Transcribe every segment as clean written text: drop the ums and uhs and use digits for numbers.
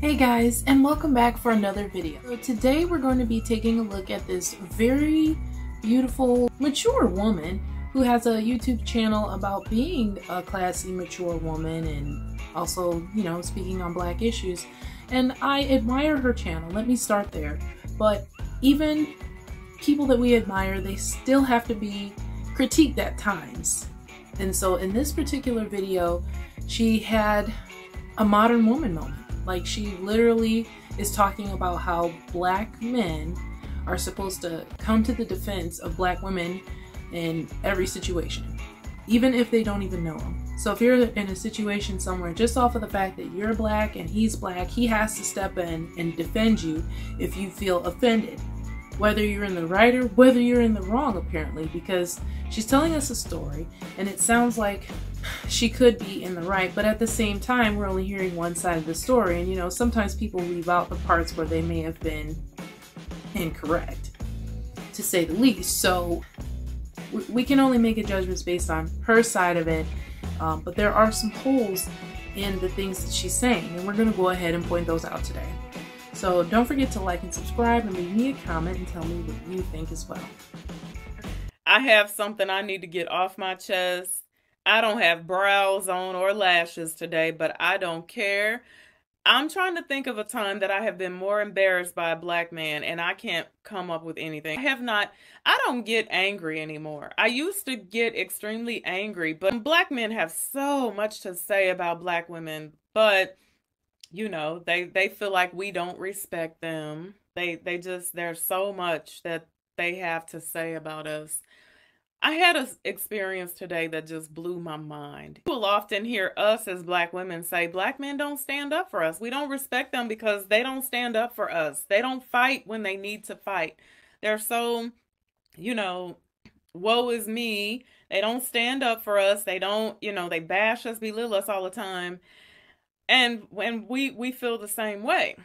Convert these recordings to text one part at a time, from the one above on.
Hey guys, and welcome back for another video. So today we're going to be taking a look at this very beautiful, mature woman who has a YouTube channel about being a classy, mature woman and also, speaking on Black issues. And I admire her channel, let me start there. But even people that we admire, they still have to be critiqued at times. And so in this particular video, she had a modern woman moment. Like, she literally is talking about how Black men are supposed to come to the defense of Black women in every situation, even if they don't even know them. So if you're in a situation somewhere, just off of the fact that you're Black and he's Black, he has to step in and defend you if you feel offended. Whether you're in the right or whether you're in the wrong, apparently, because she's telling us a story and it sounds like she could be in the right, but at the same time we're only hearing one side of the story, and sometimes people leave out the parts where they may have been incorrect, to say the least. So we can only make a judgment based on her side of it, but there are some holes in the things that she's saying, and we're going to go ahead and point those out today. So don't forget to like and subscribe and leave me a comment and tell me what you think as well. I have something I need to get off my chest. I don't have brows on or lashes today, but I don't care. I'm trying to think of a time that I have been more embarrassed by a Black man, and I can't come up with anything. I don't get angry anymore. I used to get extremely angry, but Black men have so much to say about Black women, but they feel like we don't respect them. There's so much that they have to say about us. I had an experience today that just blew my mind. People often hear us as Black women say, Black men don't stand up for us. We don't respect them because they don't stand up for us. They don't fight when they need to fight. They're so, woe is me. They don't stand up for us. They don't, they bash us, belittle us all the time. And when we feel the same way.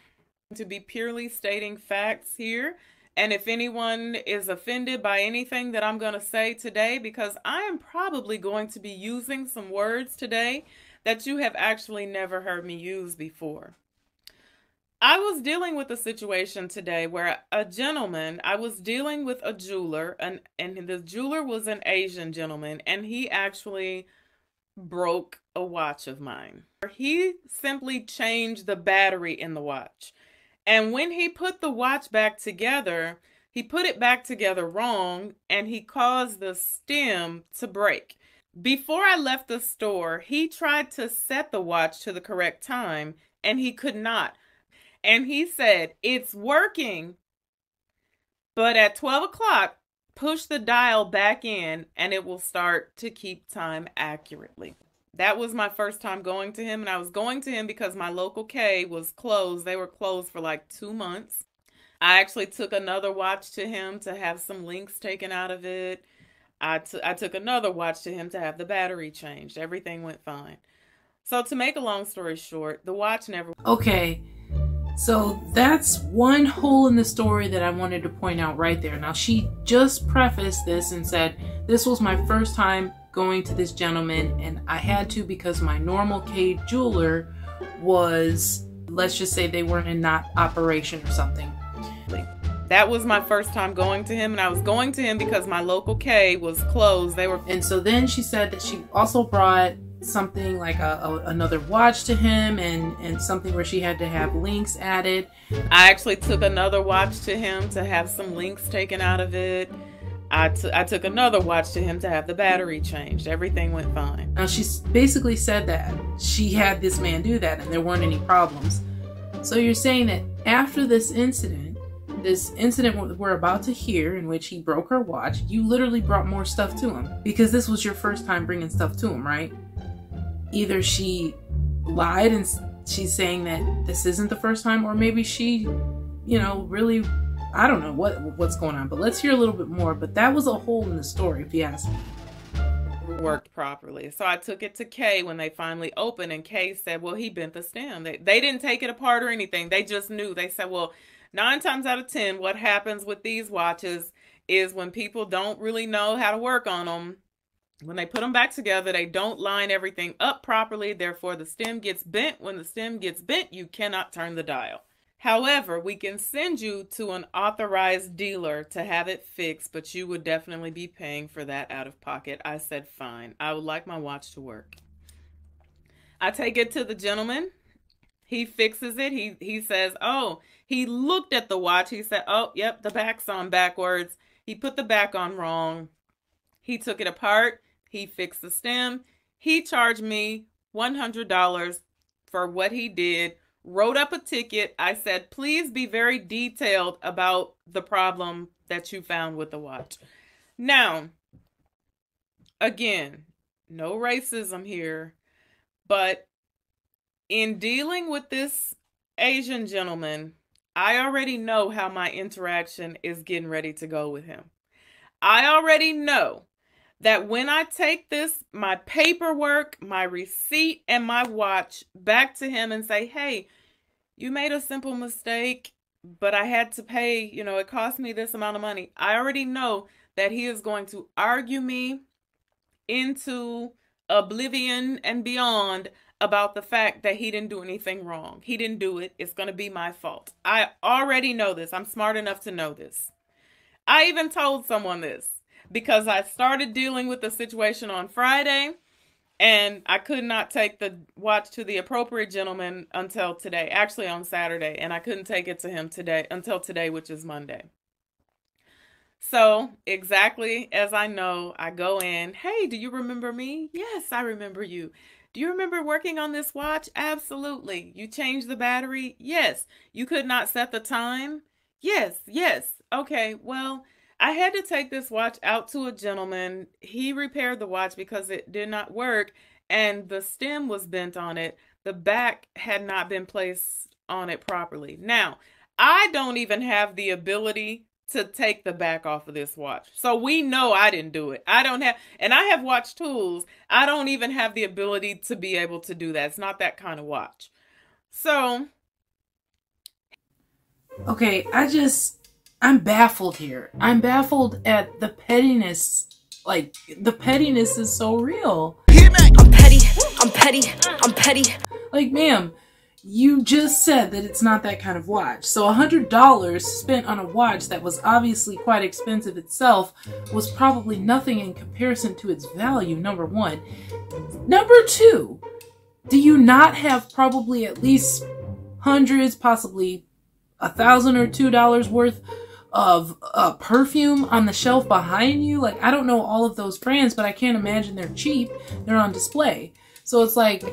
To be purely stating facts here. And if anyone is offended by anything that I'm going to say today, because I am probably going to be using some words today that you have actually never heard me use before. I was dealing with a situation today where I was dealing with a jeweler, and the jeweler was an Asian gentleman, and he actually broke a watch of mine. He simply changed the battery in the watch. And when he put the watch back together, he put it back together wrong, and he caused the stem to break. Before I left the store, he tried to set the watch to the correct time, and he could not. And he said, "It's working, but at 12 o'clock, push the dial back in, and it will start to keep time accurately." That was my first time going to him, and I was going to him because my local K was closed. They were closed for like 2 months. I actually took another watch to him to have some links taken out of it. I took another watch to him to have the battery changed. Everything went fine. So to make a long story short, the watch never... Okay, so that's one hole in the story that I wanted to point out right there. Now, she just prefaced this and said, this was my first time going to this gentleman, and I had to because my normal K jeweler was, let's just say they weren't in operation or something. That was my first time going to him, and I was going to him because my local K was closed. And so then she said that she also brought something like another watch to him, and something where she had to have links added. I actually took another watch to him to have some links taken out of it. I took another watch to him to have the battery changed. Everything went fine. Now, she basically said that she had this man do that and there weren't any problems. So you're saying that after this incident we're about to hear, in which he broke her watch, you literally brought more stuff to him, because this was your first time bringing stuff to him, right? Either she lied and she's saying that this isn't the first time, or maybe she, really... I don't know what's going on, but let's hear a little bit more. But that was a hole in the story, if you ask me. Worked properly. So I took it to Kay when they finally opened, and Kay said, well, he bent the stem. They didn't take it apart or anything. They just knew. They said, well, 9 times out of 10, what happens with these watches is when people don't really know how to work on them, When they put them back together, they don't line everything up properly. Therefore, the stem gets bent. When the stem gets bent, you cannot turn the dial. However, we can send you to an authorized dealer to have it fixed, but you would definitely be paying for that out of pocket. I said, fine. I would like my watch to work. I take it to the gentleman. He fixes it. He says, oh, he looked at the watch. He said, oh, yep, the back's on backwards. He put the back on wrong. He took it apart. He fixed the stem. He charged me $100 for what he did, wrote up a ticket. I said, please be very detailed about the problem that you found with the watch. Now, again, no racism here, but in dealing with this Asian gentleman, I already know how my interaction is getting ready to go with him. I already know that when I take my paperwork, my receipt, and my watch back to him and say, hey, you made a simple mistake, but I had to pay, it cost me this amount of money. I already know that he is going to argue me into oblivion and beyond about the fact that he didn't do anything wrong. He didn't do it. It's going to be my fault. I already know this. I'm smart enough to know this. I even told someone this because I started dealing with the situation on Friday and I could not take the watch to the appropriate gentleman until today, actually on Saturday, and I couldn't take it to him until today, which is Monday. So exactly as I know, I go in, hey, do you remember me? Yes, I remember you. Do you remember working on this watch? Absolutely. You changed the battery? Yes. You could not set the time? Yes, yes. Okay, well, I had to take this watch out to a gentleman. He repaired the watch because it did not work and the stem was bent on it. The back had not been placed on it properly. Now, I don't even have the ability to take the back off of this watch. So we know I didn't do it. And I have watch tools. I don't even have the ability to be able to do that. It's not that kind of watch. So. Okay, I'm baffled here. I'm baffled at the pettiness. Like, the pettiness is so real. I'm petty, I'm petty, I'm petty. Like, ma'am, you just said that it's not that kind of watch. So $100 spent on a watch that was obviously quite expensive itself was probably nothing in comparison to its value, number one. Number two, do you not have probably at least hundreds, possibly $1,000 or $2 worth of perfume on the shelf behind you? Like, I don't know all of those brands, but I can't imagine they're cheap. They're on display. So it's like,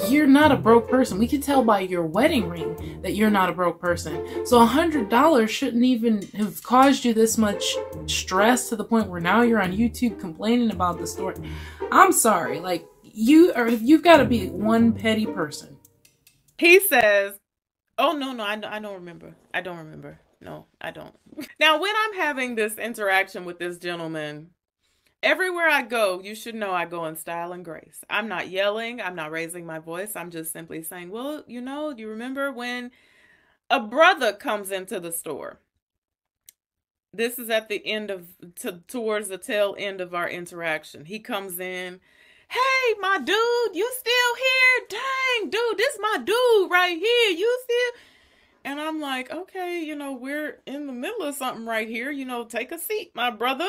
you're not a broke person. We could tell by your wedding ring that you're not a broke person. So $100 shouldn't even have caused you this much stress to the point where now you're on YouTube complaining about the store. I'm sorry. Like, you've got to be one petty person. He says, oh, no, I don't remember. I don't remember. No, I don't. Now, when I'm having this interaction with this gentleman, everywhere I go, you should know I go in style and grace. I'm not yelling. I'm not raising my voice. I'm just simply saying, well, do you remember when a brother comes into the store? This is at the end towards the tail end of our interaction. He comes in. Hey, my dude, you still here? Dang, dude, this my dude right here. You still? And I'm like, okay, we're in the middle of something right here. Take a seat, my brother.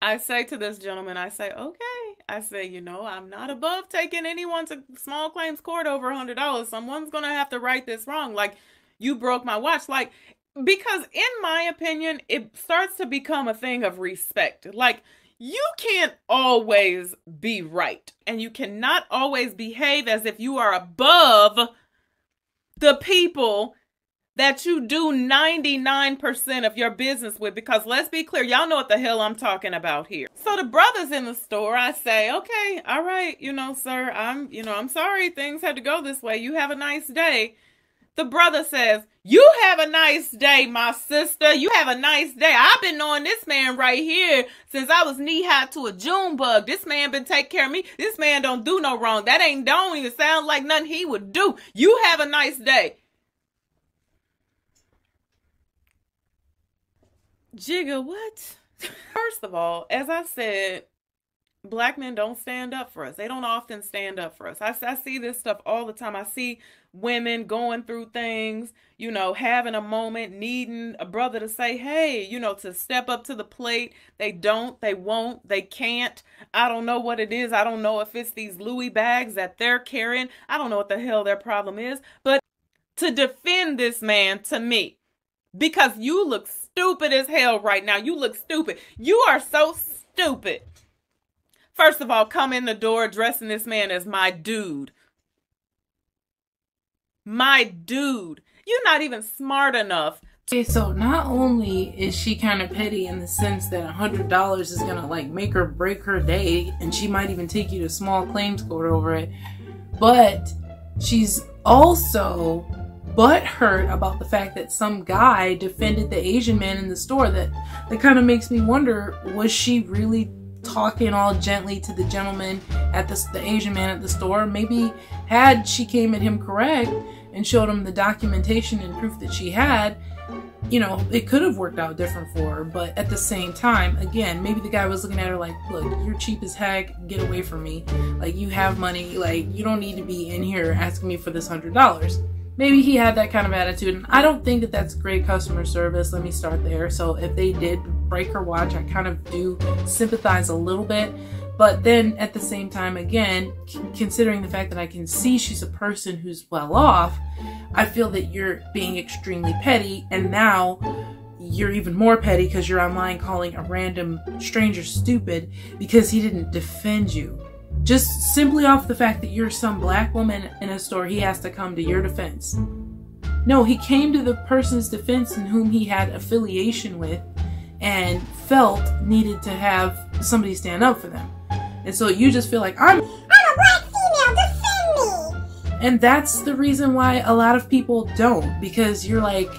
I say to this gentleman, I say, okay. I say, I'm not above taking anyone to small claims court over $100. Someone's going to have to right this wrong. Like, you broke my watch. Like, because in my opinion, it starts to become a thing of respect. Like, you can't always be right. And you cannot always behave as if you are above the people that you do 99% of your business with, because let's be clear, y'all know what the hell I'm talking about here. So the brother's in the store. I say, okay, all right, sir, I'm sorry things had to go this way. You have a nice day. The brother says, you have a nice day, my sister. You have a nice day. I've been knowing this man right here since I was knee-high to a June bug. This man been taking care of me. This man don't do no wrong. That don't even sound like nothing he would do. You have a nice day. Jigga, what? First of all, as I said, Black men don't stand up for us. They don't often stand up for us. I see this stuff all the time. I see women going through things, you know, having a moment, needing a brother to say, hey, you know, to step up to the plate. They don't, they won't, they can't. I don't know what it is. I don't know if it's these Louis bags that they're carrying. I don't know what the hell their problem is. But to defend this man to me, because you look stupid as hell right now. You look stupid. You are so stupid. First of all, come in the door addressing this man as my dude. My dude. You're not even smart enough. Okay, so not only is she kind of petty in the sense that $100 is gonna like make or break her day, and she might even take you to small claims court over it, but she's also butthurt about the fact that some guy defended the Asian man in the store. That kind of makes me wonder, was she really talking all gently to the gentleman at the Asian man at the store? Maybe had she came at him correct and showed him the documentation and proof that she had, you know, it could have worked out different for her. But at the same time, again, maybe the guy was looking at her like, look, you're cheap as heck, get away from me. Like, you have money, like, you don't need to be in here asking me for this $100. Maybe he had that kind of attitude, and I don't think that that's great customer service. Let me start there. So if they did break her watch, I kind of do sympathize a little bit. But then at the same time, again, considering the fact that I can see she's a person who's well off, I feel that you're being extremely petty, and now you're even more petty because you're online calling a random stranger stupid because he didn't defend you. Just simply off the fact that you're some black woman in a store, he has to come to your defense. No, he came to the person's defense in whom he had affiliation with and felt needed to have somebody stand up for them. And so you just feel like, I'm a black female, defend me! And that's the reason why a lot of people don't, because you're like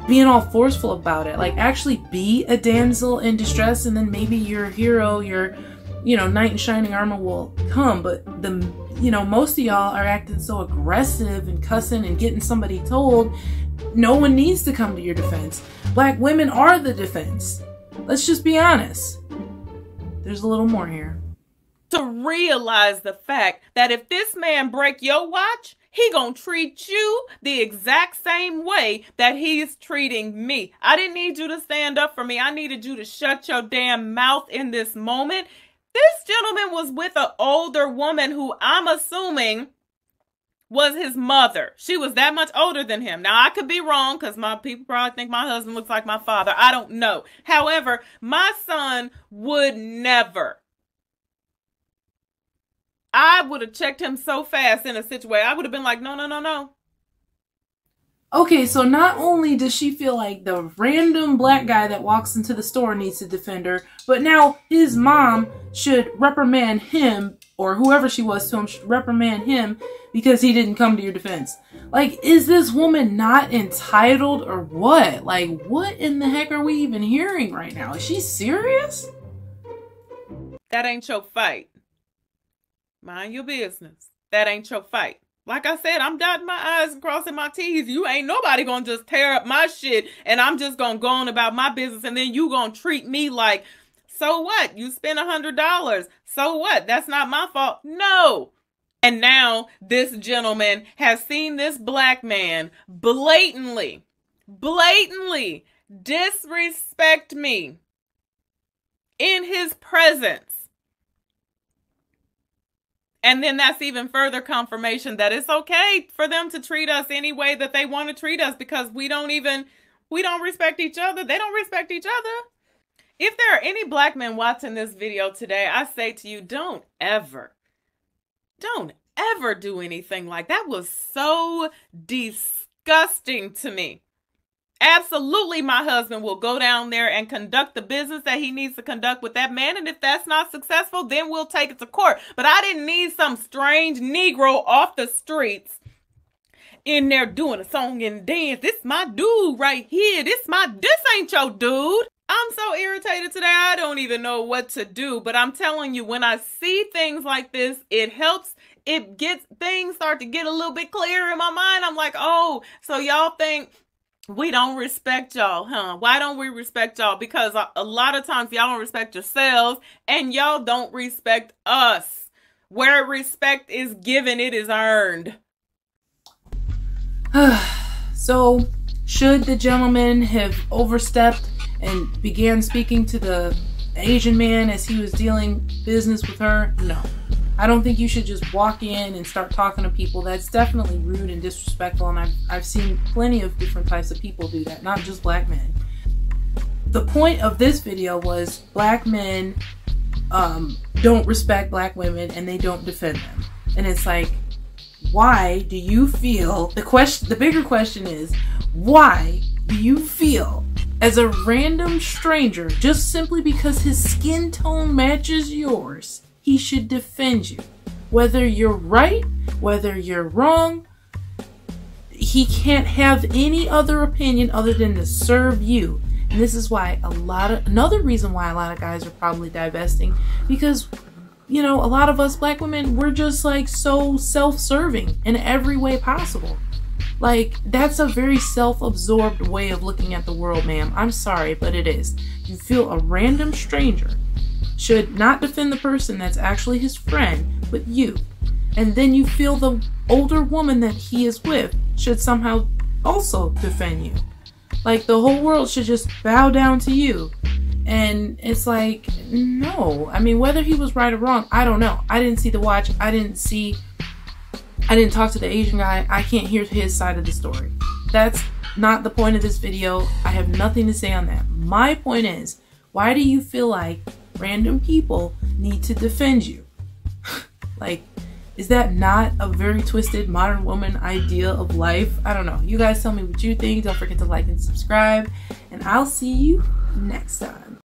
being all forceful about it. Like, actually be a damsel in distress, and then maybe your hero, your, you know, knight in shining armor will come. But most of y'all are acting so aggressive and cussing and getting somebody told. No one needs to come to your defense. Black women are the defense. Let's just be honest. There's a little more here. To realize the fact that if this man break your watch, he gonna treat you the exact same way that he's treating me. I didn't need you to stand up for me. I needed you to shut your damn mouth in this moment. This gentleman was with an older woman who I'm assuming was his mother. She was that much older than him. Now, I could be wrong because my people probably think my husband looks like my father. I don't know. However, my son would never. I would have checked him so fast in a situation. I would have been like, no, no, no, no. Okay, so not only does she feel like the random black guy that walks into the store needs to defend her, but now his mom should reprimand him, or whoever she was to him should reprimand him because he didn't come to your defense. Like, is this woman not entitled or what? Like, what in the heck are we even hearing right now? Is she serious? That ain't your fight. Mind your business. That ain't your fight. Like I said, I'm dotting my I's and crossing my T's. You ain't nobody gonna just tear up my shit and I'm just gonna go on about my business and then you gonna treat me like, so what? You spent $100. So what? That's not my fault. No. And now this gentleman has seen this black man blatantly disrespect me in his presence. And then that's even further confirmation that it's okay for them to treat us any way that they want to treat us because we don't respect each other. They don't respect each other. If there are any black men watching this video today, I say to you, don't ever do anything like that. Was so disgusting to me. Absolutely, my husband will go down there and conduct the business that he needs to conduct with that man. And if that's not successful, then we'll take it to court. But I didn't need some strange Negro off the streets in there doing a song and dance. This my dude right here. This ain't your dude. I'm so irritated today. I don't even know what to do. But I'm telling you, when I see things like this, it helps. Things start to get a little bit clearer in my mind. I'm like, oh, so y'all think We don't respect y'all, huh? Why don't we respect y'all? Because a lot of times y'all don't respect yourselves and y'all don't respect us. Where respect is given, it is earned. So, should the gentleman have overstepped and began speaking to the Asian man as he was dealing business with her? No. I don't think you should just walk in and start talking to people. That's definitely rude and disrespectful, and I've seen plenty of different types of people do that, not just black men. The point of this video was black men don't respect black women and they don't defend them. And it's like, why do you feel, the bigger question is, why do you feel as a random stranger, just simply because his skin tone matches yours, he should defend you? Whether you're right, whether you're wrong, he can't have any other opinion other than to serve you. And this is why another reason why a lot of guys are probably divesting, because, you know, a lot of us black women, we're just like so self-serving in every way possible. Like, that's a very self-absorbed way of looking at the world, ma'am. I'm sorry, but it is. You feel a random stranger should not defend the person that's actually his friend, but you. And then you feel the older woman that he is with should somehow also defend you. Like, the whole world should just bow down to you. And it's like, no. I mean, whether he was right or wrong, I don't know. I didn't see the watch. I didn't talk to the Asian guy. I can't hear his side of the story. That's not the point of this video. I have nothing to say on that. My point is, why do you feel like random people need to defend you? Like, is that not a very twisted modern woman idea of life? I don't know. You guys tell me what you think. Don't forget to like and subscribe. And I'll see you next time.